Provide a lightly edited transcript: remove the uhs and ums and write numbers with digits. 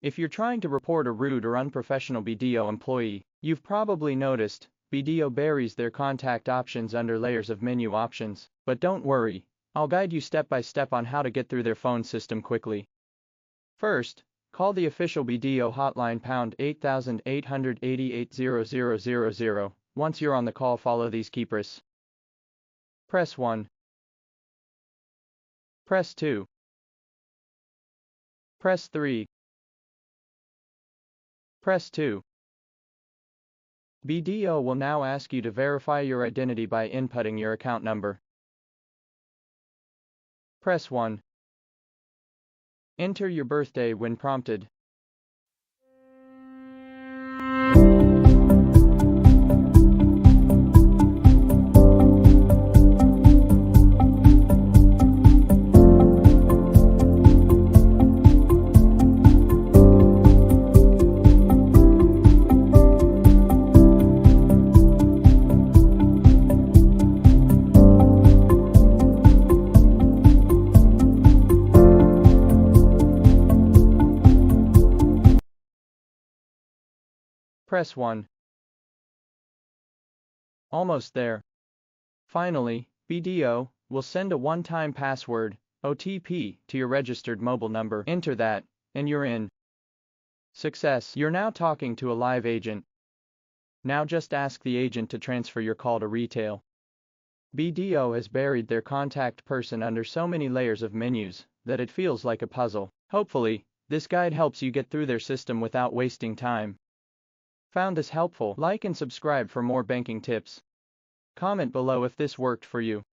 If you're trying to report a rude or unprofessional BDO employee, you've probably noticed BDO buries their contact options under layers of menu options. But don't worry, I'll guide you step by step on how to get through their phone system quickly. First, call the official BDO hotline #8888-0000. Once you're on the call, follow these key press. Press 1. Press 2. Press 3. Press 2. BDO will now ask you to verify your identity by inputting your account number. Press 1. Enter your birthday when prompted. Press 1. Almost there. Finally, BDO will send a one-time password, OTP, to your registered mobile number. Enter that, and you're in. Success! You're now talking to a live agent. Now just ask the agent to transfer your call to retail. BDO has buried their contact person under so many layers of menus that it feels like a puzzle. Hopefully, this guide helps you get through their system without wasting time. Found this helpful? Like and subscribe for more banking tips. Comment below if this worked for you.